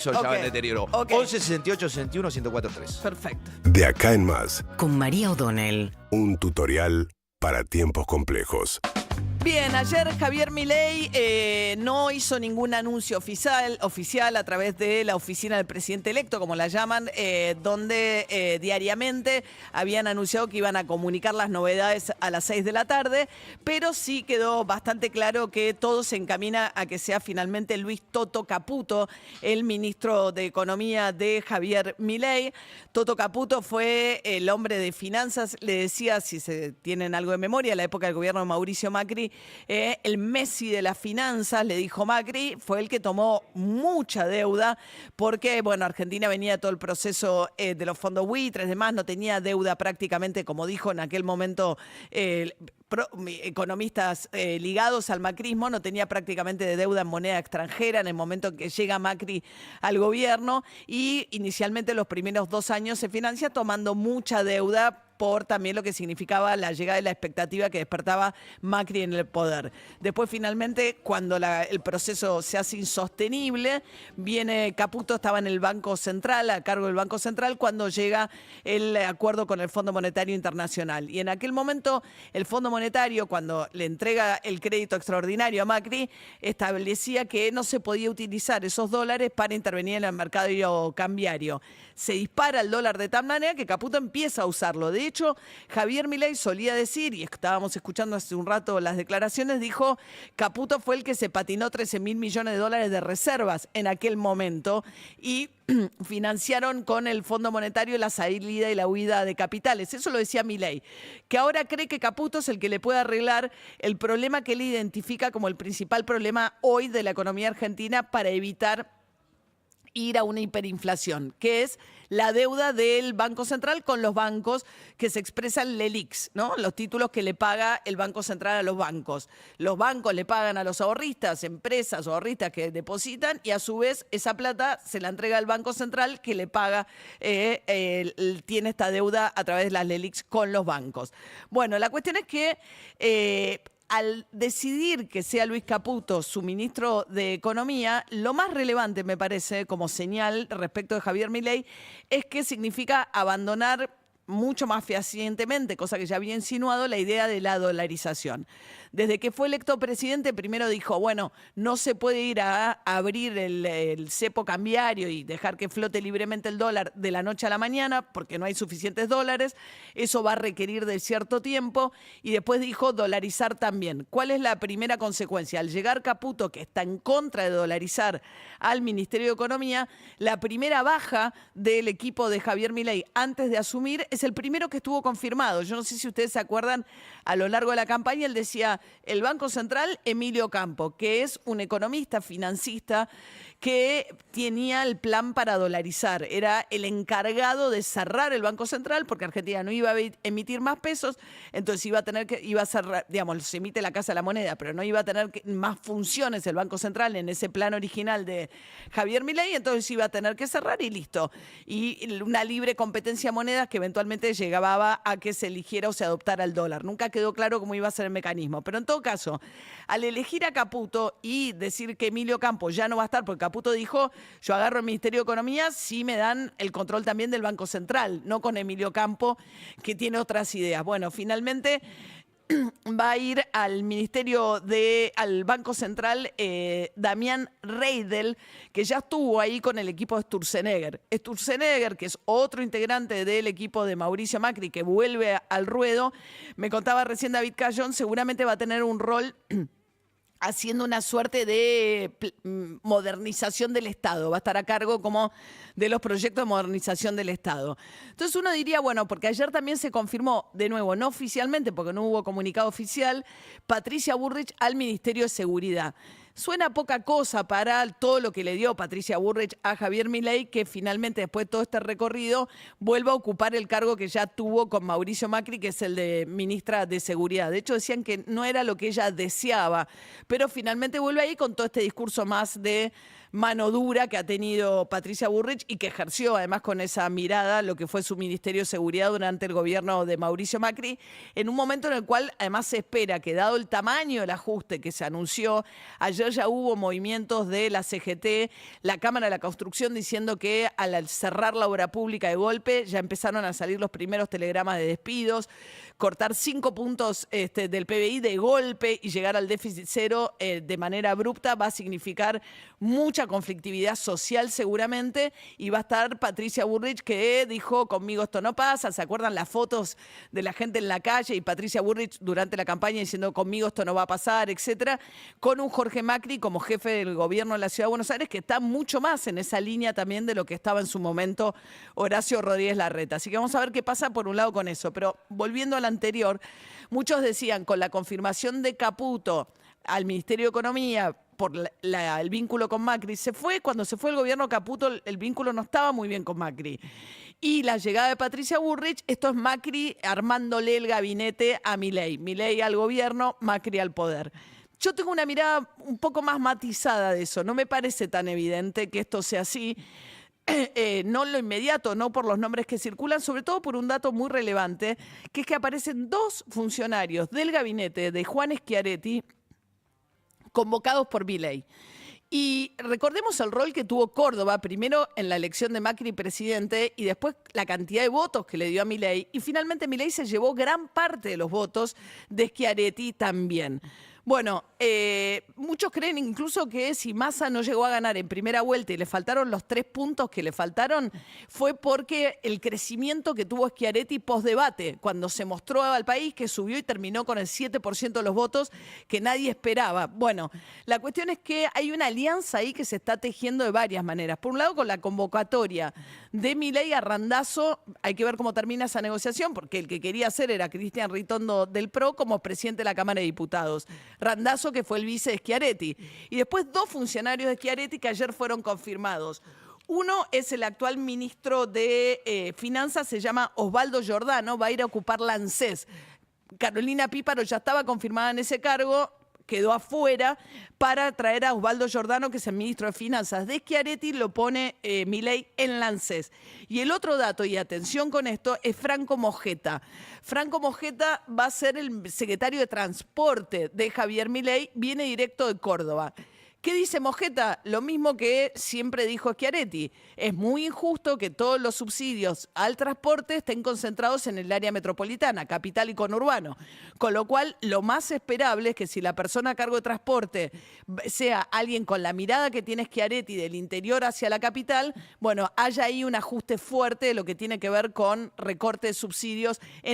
Eso ya va en deterioro. Ok. 11 68 61 104 3. Perfecto. De acá en más, Con María O'Donnell. un tutorial para tiempos complejos. Bien, ayer Javier Milei no hizo ningún anuncio oficial a través de la oficina del presidente electo, como la llaman, donde diariamente habían anunciado que iban a comunicar las novedades a las 6 de la tarde, pero sí quedó bastante claro que todo se encamina a que sea finalmente Luis Toto Caputo, el ministro de Economía de Javier Milei. Toto Caputo fue el hombre de finanzas, le decía, si se tienen algo de memoria, la época del gobierno de Mauricio Macri, el Messi de las finanzas, le dijo Macri, fue el que tomó mucha deuda porque, bueno, Argentina venía de todo el proceso de los fondos buitres, demás, no tenía deuda prácticamente, como dijo en aquel momento economistas ligados al macrismo, no tenía prácticamente de deuda en moneda extranjera en el momento en que llega Macri al gobierno, y inicialmente los primeros 2 años se financia tomando mucha deuda por también lo que significaba la llegada de la expectativa que despertaba Macri en el poder. Después, finalmente, cuando el proceso se hace insostenible, viene Caputo, estaba en el Banco Central, a cargo del Banco Central, cuando llega el acuerdo con el Fondo Monetario Internacional. Y en aquel momento, el Fondo Monetario, cuando le entrega el crédito extraordinario a Macri, establecía que no se podía utilizar esos dólares para intervenir en el mercado cambiario. Se dispara el dólar de tal manera que Caputo empieza a usarlo. De hecho, Javier Milei solía decir, y estábamos escuchando hace un rato las declaraciones, dijo, Caputo fue el que se patinó 13.000 millones de dólares de reservas en aquel momento y financiaron con el Fondo Monetario la salida y la huida de capitales. Eso lo decía Milei, que ahora cree que Caputo es el que le puede arreglar el problema que él identifica como el principal problema hoy de la economía argentina para evitar ir a una hiperinflación, que es la deuda del Banco Central con los bancos, que se expresan LELIQs, ¿no? Los títulos que le paga el Banco Central a los bancos. Los bancos le pagan a los ahorristas, empresas ahorristas que depositan, y a su vez esa plata se la entrega al Banco Central, que le paga, tiene esta deuda a través de las LELIQs con los bancos. Bueno, la cuestión es que al decidir que sea Luis Caputo su ministro de Economía, lo más relevante, me parece, como señal respecto de Javier Milei, es que significa abandonar mucho más fehacientemente, cosa que ya había insinuado, la idea de la dolarización. Desde que fue electo presidente, primero dijo, bueno, no se puede ir a abrir el cepo cambiario y dejar que flote libremente el dólar de la noche a la mañana, porque no hay suficientes dólares, eso va a requerir de cierto tiempo, y después dijo dolarizar también. ¿Cuál es la primera consecuencia? Al llegar Caputo, que está en contra de dolarizar, al Ministerio de Economía, la primera baja del equipo de Javier Milei antes de asumir es el primero que estuvo confirmado. Yo no sé si ustedes se acuerdan, a lo largo de la campaña él decía, el Banco Central, Emilio Campo, que es un economista financista que tenía el plan para dolarizar. Era el encargado de cerrar el Banco Central, porque Argentina no iba a emitir más pesos, entonces iba a cerrar, digamos, se emite la Casa de la Moneda, pero no iba a tener más funciones el Banco Central en ese plan original de Javier Milei, entonces iba a tener que cerrar y listo. Y una libre competencia de monedas que eventualmente llegaba a que se eligiera o se adoptara el dólar. Nunca quedó claro cómo iba a ser el mecanismo, pero en todo caso, al elegir a Caputo y decir que Emilio Campo ya no va a estar, porque Caputo dijo, yo agarro el Ministerio de Economía si me dan el control también del Banco Central, no con Emilio Campo, que tiene otras ideas. Bueno, finalmente va a ir al al Banco Central Damián Reidel, que ya estuvo ahí con el equipo de Sturzenegger. Sturzenegger, que es otro integrante del equipo de Mauricio Macri, que vuelve al ruedo, me contaba recién David Cayón, seguramente va a tener un rol haciendo una suerte de modernización del Estado. Va a estar a cargo como de los proyectos de modernización del Estado. Entonces uno diría, bueno, porque ayer también se confirmó, de nuevo, no oficialmente, porque no hubo comunicado oficial, Patricia Bullrich al Ministerio de Seguridad. Suena poca cosa para todo lo que le dio Patricia Bullrich a Javier Milei, que finalmente, después de todo este recorrido, vuelva a ocupar el cargo que ya tuvo con Mauricio Macri, que es el de ministra de Seguridad. De hecho, decían que no era lo que ella deseaba, pero finalmente vuelve ahí con todo este discurso más de mano dura que ha tenido Patricia Bullrich y que ejerció además con esa mirada lo que fue su Ministerio de Seguridad durante el gobierno de Mauricio Macri, en un momento en el cual además se espera que, dado el tamaño del ajuste que se anunció ayer Ayer ya hubo movimientos de la CGT, la Cámara de la Construcción, diciendo que al cerrar la obra pública de golpe ya empezaron a salir los primeros telegramas de despidos, cortar 5 puntos del PBI de golpe y llegar al déficit cero de manera abrupta va a significar mucha conflictividad social seguramente, y va a estar Patricia Bullrich, que dijo: conmigo esto no pasa. ¿Se acuerdan las fotos de la gente en la calle y Patricia Bullrich durante la campaña diciendo conmigo esto no va a pasar, etcétera? Con un Jorge Macri como jefe del gobierno de la Ciudad de Buenos Aires, que está mucho más en esa línea también de lo que estaba en su momento Horacio Rodríguez Larreta. Así que vamos a ver qué pasa por un lado con eso. Pero volviendo a la anterior, muchos decían, con la confirmación de Caputo al Ministerio de Economía por el vínculo con Macri, cuando se fue el gobierno Caputo, el vínculo no estaba muy bien con Macri. Y la llegada de Patricia Bullrich, esto es Macri armándole el gabinete a Milei. Milei al gobierno, Macri al poder. Yo tengo una mirada un poco más matizada de eso. No me parece tan evidente que esto sea así. No en lo inmediato, no por los nombres que circulan, sobre todo por un dato muy relevante, que es que aparecen 2 funcionarios del gabinete de Juan Schiaretti convocados por Milei. Y recordemos el rol que tuvo Córdoba, primero en la elección de Macri presidente y después la cantidad de votos que le dio a Milei. Y finalmente Milei se llevó gran parte de los votos de Schiaretti también. Bueno, muchos creen incluso que si Massa no llegó a ganar en primera vuelta y le faltaron los 3 puntos que le faltaron, fue porque el crecimiento que tuvo Schiaretti post-debate, cuando se mostró al país, que subió y terminó con el 7% de los votos que nadie esperaba. Bueno, la cuestión es que hay una alianza ahí que se está tejiendo de varias maneras. Por un lado, con la convocatoria de Milei a Randazzo, hay que ver cómo termina esa negociación, porque el que quería hacer era Cristian Ritondo del PRO como presidente de la Cámara de Diputados. Randazzo, que fue el vice de Schiaretti. Y después 2 funcionarios de Schiaretti que ayer fueron confirmados. Uno es el actual ministro de Finanzas, se llama Osvaldo Giordano, va a ir a ocupar la ANSES. Carolina Píparo ya estaba confirmada en ese cargo, quedó afuera para traer a Osvaldo Giordano, que es el ministro de Finanzas de Schiaretti, lo pone Milei en la ANSES. Y el otro dato, y atención con esto, es Franco Mojeta. Franco Mojeta va a ser el secretario de Transporte de Javier Milei, viene directo de Córdoba. ¿Qué dice Mojeta? Lo mismo que siempre dijo Schiaretti. Es muy injusto que todos los subsidios al transporte estén concentrados en el área metropolitana, capital y conurbano. Con lo cual, lo más esperable es que si la persona a cargo de transporte sea alguien con la mirada que tiene Schiaretti del interior hacia la capital, bueno, haya ahí un ajuste fuerte de lo que tiene que ver con recorte de subsidios en